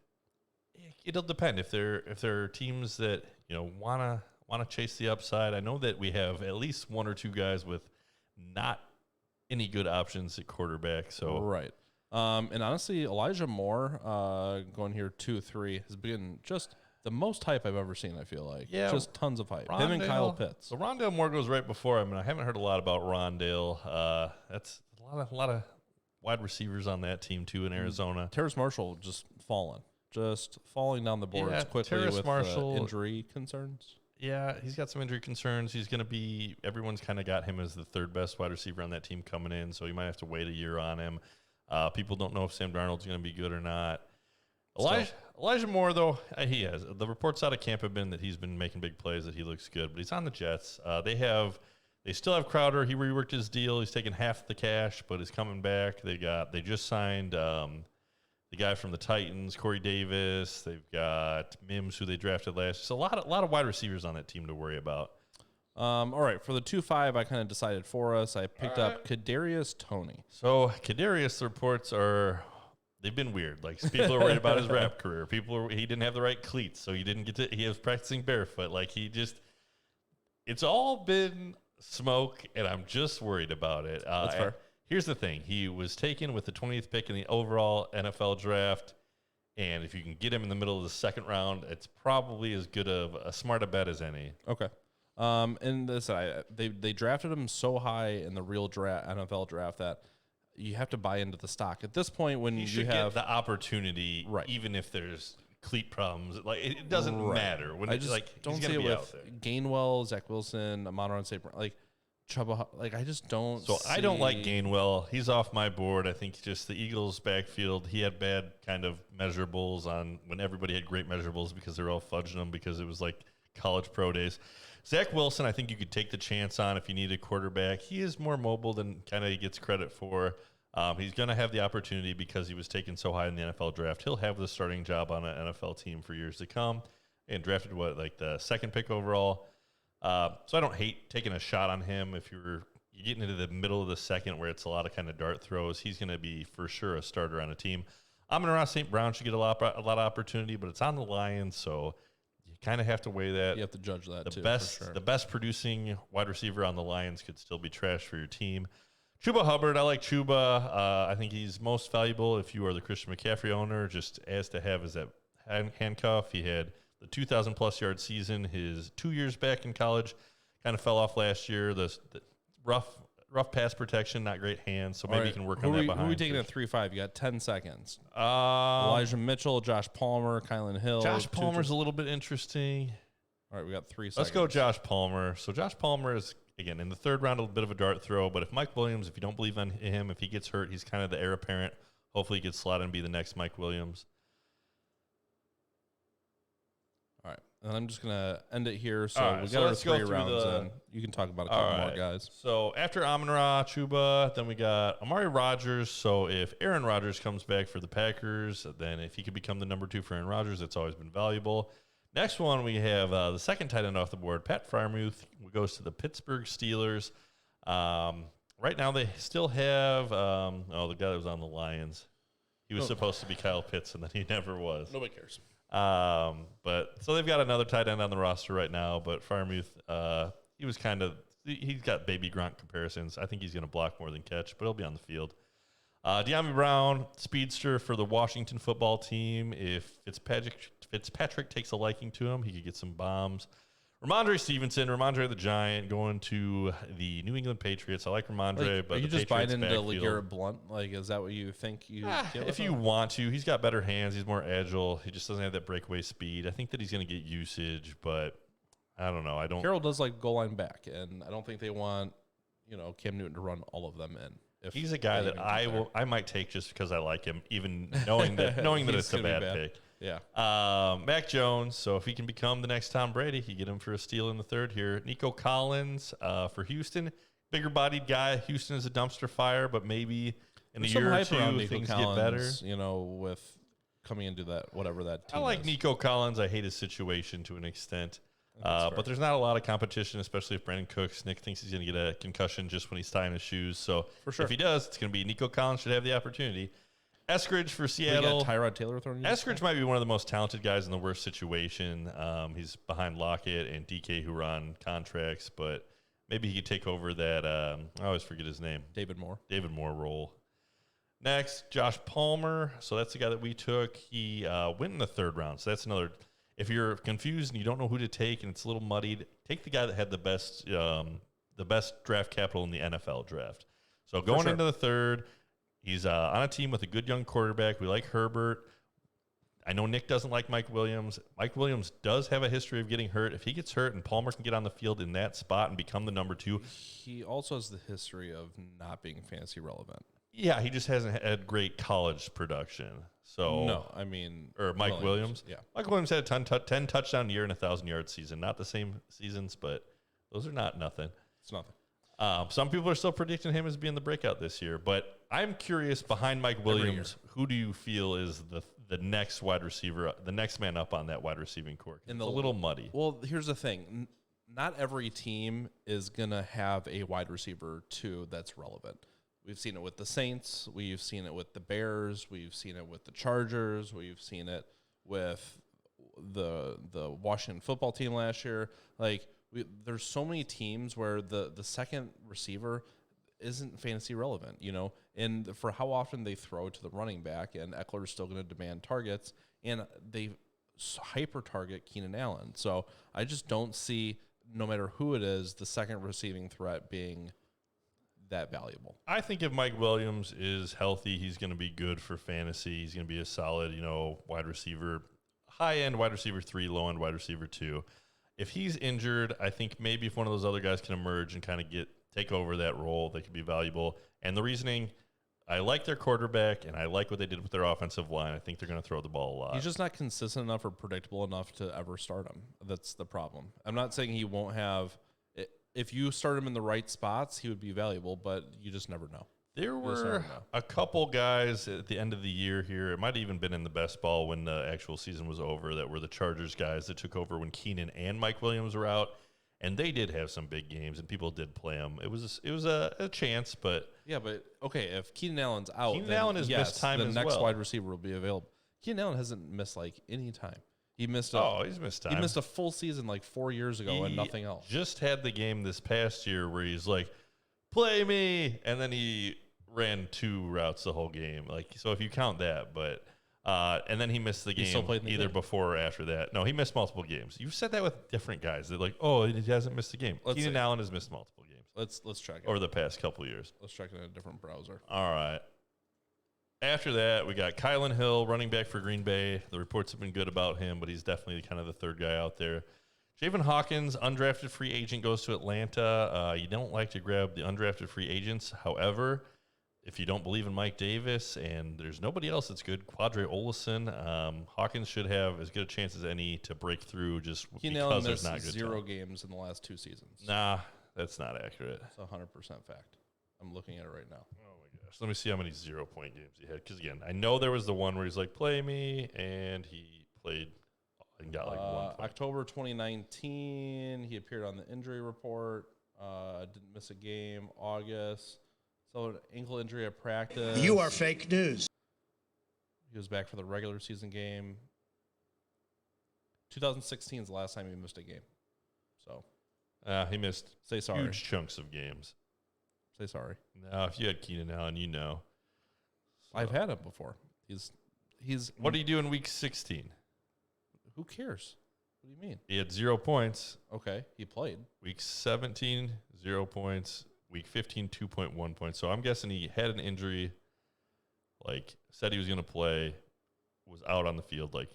it'll depend if there are teams that want to chase the upside. I know that we have at least 1 or 2 guys with not any good options at quarterback. So right. And honestly, Elijah Moore going here 2-3 has been just the most hype I've ever seen, I feel like. Yeah. Just tons of hype. Rondale, Him and Kyle Pitts. So Rondale Moore goes right before him, and I haven't heard a lot about Rondale. That's a lot of wide receivers on that team, too, in Arizona. Terrace Marshall just falling down the boards quickly Terrace with Marshall, injury concerns. Yeah, he's got some injury concerns. He's going to be – everyone's kind of got him as the third best wide receiver on that team coming in, so you might have to wait a year on him. People don't know if Sam Darnold's going to be good or not. Elijah Moore, though, he has. The reports out of camp have been that he's been making big plays, that he looks good, but he's on the Jets. They still have Crowder. He reworked his deal. He's taking half the cash, but he's coming back. They just signed the guy from the Titans, Corey Davis. They've got Mims, who they drafted last. So a lot of wide receivers on that team to worry about. All right, for the 2-5, I kind of decided for us. I picked up Kadarius Toney. So Kadarius, the reports they've been weird. Like, people are worried about his rap career. He didn't have the right cleats, so he was practicing barefoot. Like, it's all been smoke, and I'm just worried about it. That's fair. Here's the thing. He was taken with the 20th pick in the overall NFL draft, and if you can get him in the middle of the second round, it's probably as good of a smart a bet as any. Okay. And they drafted him so high in the real NFL draft that you have to buy into the stock. At this point, when you should get the opportunity, right, even if there's cleat problems, like it doesn't matter. When I just don't see it with Gainwell, Zach Wilson, Amon-Ra St. Brown, like Shuba. Like, I just don't. So I don't like Gainwell. He's off my board. I think just the Eagles' backfield. He had bad kind of measurables on when everybody had great measurables because they're all fudging them because it was like college pro days. Zach Wilson, I think you could take the chance on if you need a quarterback. He is more mobile than kind of he gets credit for. He's going to have the opportunity because he was taken so high in the NFL draft. He'll have the starting job on an NFL team for years to come. And drafted, the second pick overall. So I don't hate taking a shot on him. If you're getting into the middle of the second where it's a lot of kind of dart throws, he's going to be for sure a starter on a team. Amon-Ra St. Brown should get a lot of opportunity, but it's on the Lions, so you kind of have to weigh that. You have to judge that too. The best producing wide receiver on the Lions could still be trash for your team. Shuba Hubbard, I like Shuba. I think he's most valuable if you are the Christian McCaffrey owner, just as to have as that handcuff. He had the 2,000-plus yard season. His 2 years back in college kind of fell off last year. The rough pass protection, not great hands, so maybe he can work on that behind. Who are we taking at 3-5? You got 10 seconds. Elijah Mitchell, Josh Palmer, Kylan Hill. Josh Palmer's a little bit interesting. All right, we got 3 seconds. Let's go Josh Palmer. So Josh Palmer is, again, in the third round, a bit of a dart throw, but if Mike Williams, if you don't believe in him, if he gets hurt, he's kind of the heir apparent. Hopefully he gets slotted and be the next Mike Williams. All right, and I'm just going to end it here. So we got our 3 rounds, and you can talk about a couple more guys. So after Amon-Ra, Chuba, then we got Amari Rogers. So if Aaron Rodgers comes back for the Packers, then if he could become the number 2 for Aaron Rodgers, it's always been valuable. Next one, we have the second tight end off the board, Pat Freiermuth, who goes to the Pittsburgh Steelers. Right now, they still have the guy that was on the Lions. He was supposed to be Kyle Pitts, and then he never was. Nobody cares. But so they've got another tight end on the roster right now. But Freiermuth, he's got baby Gronk comparisons. I think he's going to block more than catch, but he'll be on the field. De'Ami Brown, speedster for the Washington football team. If Fitzpatrick takes a liking to him, he could get some bombs. Ramondre Stevenson, Ramondre the Giant, going to the New England Patriots. I like Ramondre, but are you the just buying Patriots into backfield, LeGarrette Blount? Like, is that what you think you get if you want to. He's got better hands. He's more agile. He just doesn't have that breakaway speed. I think that he's going to get usage, but I don't know. Carroll does like goal line back, and I don't think they want Cam Newton to run all of them in. He's a guy that I might take just because I like him, even knowing that it's a bad pick. Yeah. Mack Jones. So if he can become the next Tom Brady, you get him for a steal in the third here. Nico Collins for Houston, bigger bodied guy. Houston is a dumpster fire, but maybe in a year or two things get better. With coming into that whatever that team I like is. Nico Collins. I hate his situation to an extent. But there's not a lot of competition, especially if Brandon Cooks. Nick thinks he's going to get a concussion just when he's tying his shoes. So for sure, if he does, it's going to be Nico Collins should have the opportunity. Eskridge for Seattle. We got Tyrod Taylor throwing. Eskridge might be one of the most talented guys in the worst situation. He's behind Lockett and DK, who are on contracts, but maybe he could take over that. I always forget his name. David Moore role. Next, Josh Palmer. So that's the guy that we took. He went in the third round. So that's another. if you're confused and you don't know who to take and it's a little muddied, take the guy that had the best draft capital in the NFL draft. So going into the third, he's on a team with a good young quarterback. We like Herbert. I know Nick doesn't like Mike Williams. Mike Williams does have a history of getting hurt. If he gets hurt and Palmer can get on the field in that spot and become the number 2. He also has the history of not being fantasy relevant. Yeah, he just hasn't had great college production. So no, I mean, or Mike Williams. Yeah, Mike Williams had a 10 touchdown year and 1,000-yard season. Not the same seasons, but those are not nothing. It's nothing. Some people are still predicting him as being the breakout this year, but I'm curious, behind Mike Williams, who do you feel is the next wide receiver, the next man up on that wide receiving core? It's a little muddy. Well, here's the thing. Not every team is going to have a wide receiver 2 that's relevant. We've seen it with the Saints. We've seen it with the Bears. We've seen it with the Chargers. We've seen it with the Washington football team last year. Like, there's so many teams where the second receiver isn't fantasy relevant, you know, and for how often they throw to the running back, and Eckler's still going to demand targets, and they hyper target Keenan Allen. So I just don't see, no matter who it is, the second receiving threat being that valuable. I think if Mike Williams is healthy, he's going to be good for fantasy. He's going to be a solid, wide receiver, high-end wide receiver 3, low-end wide receiver 2. If he's injured, I think maybe if one of those other guys can emerge and kind of take over that role, they could be valuable. And the reasoning, I like their quarterback, and I like what they did with their offensive line. I think they're going to throw the ball a lot. He's just not consistent enough or predictable enough to ever start him. That's the problem. I'm not saying he won't have. If you start him in the right spots, he would be valuable, but you just never know. There were a couple guys at the end of the year here. It might have even been in the best ball when the actual season was over that were the Chargers guys that took over when Keenan and Mike Williams were out. And they did have some big games, and people did play them. It was a chance, but yeah, but okay, if Keenan Allen's out, Keenan Allen has missed time the as next well. wide receiver will be available. Keenan Allen hasn't missed like any time. He's missed time. He missed a full season like 4 years ago and nothing else. Just had the game this past year where he's like, "Play me," and then he ran 2 routes the whole game. Like, so if you count that, but. And then he missed the game either before or after that. No, he missed multiple games. You've said that with different guys. They're like, oh, he hasn't missed a game. Keenan Allen has missed multiple games. Let's check it over the past couple of years. Let's check it in a different browser. All right. After that, we got Kylan Hill, running back for Green Bay. The reports have been good about him, but he's definitely kind of the third guy out there. Javon Hawkins, undrafted free agent, goes to Atlanta. You don't like to grab the undrafted free agents. However, if you don't believe in Mike Davis and there's nobody else that's good, Quadre Olison, Hawkins should have as good a chance as any to break through just because there's not good 0 talent. games in the last 2 seasons. Nah, that's not accurate. It's 100% fact. I'm looking at it right now. Oh, my gosh. Let me see how many 0-point games he had. Because, again, I know there was the one where he's like, play me, and he played and got like 1 point. October 2019, he appeared on the injury report. Didn't miss a game. August. So an ankle injury at practice. You are fake news. He was back for the regular season game. 2016 is the last time he missed a game. So he missed say sorry. Huge chunks of games. Say sorry. No, if you had Keenan Allen, you know. So. I've had him before. He's. What do you do in week 16? Who cares? What do you mean? He had 0 points. Okay, he played. Week 17, 0 points. Week 15, 2.1 points. So I'm guessing he had an injury, like said he was going to play, was out on the field like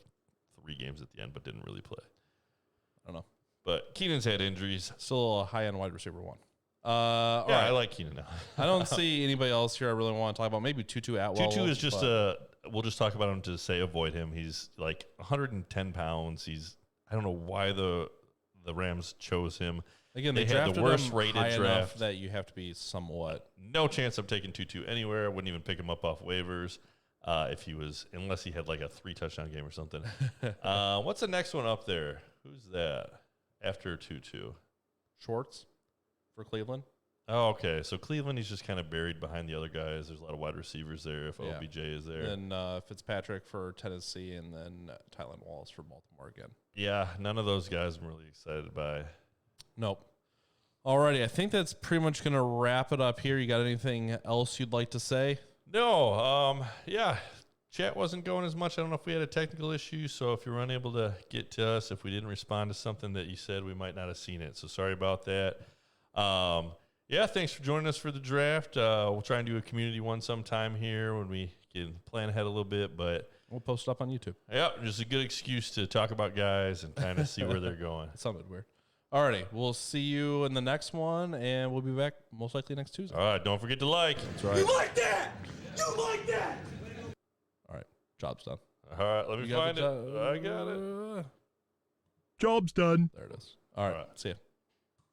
3 games at the end, but didn't really play. I don't know. But Keenan's had injuries. Still a high-end wide receiver 1. All right. I like Keenan now. I don't see anybody else here I really want to talk about. Maybe Tutu Atwell. Tutu is just we'll just talk about him to say avoid him. He's like 110 pounds. I don't know why the Rams chose him. Again, they had the worst rated high draft. That you have to be somewhat. No chance of taking Tutu anywhere. I wouldn't even pick him up off waivers unless he had like a 3 touchdown game or something. What's the next one up there? Who's that after Tutu? Schwartz for Cleveland. Oh, okay. So Cleveland, he's just kind of buried behind the other guys. There's a lot of wide receivers there if OBJ is there. And Fitzpatrick for Tennessee, and then Tylan Wallace for Baltimore again. Yeah, none of those guys I'm really excited by. Nope. Alrighty, I think that's pretty much going to wrap it up here. You got anything else you'd like to say? No. Yeah. chat wasn't going as much. I don't know if we had a technical issue, so if you were unable to get to us, if we didn't respond to something that you said, we might not have seen it. So sorry about that. Yeah, thanks for joining us for the draft. We'll try and do a community one sometime here when we can plan ahead a little bit, but we'll post it up on YouTube. Yeah, just a good excuse to talk about guys and kind of see where they're going. It sounded weird. Alrighty, we'll see you in the next one, and we'll be back most likely next Tuesday. All right, don't forget to like. That's right. You like that? You like that? All right, job's done. All right, let me find it. I got it. Job's done. There it is. All right. See ya.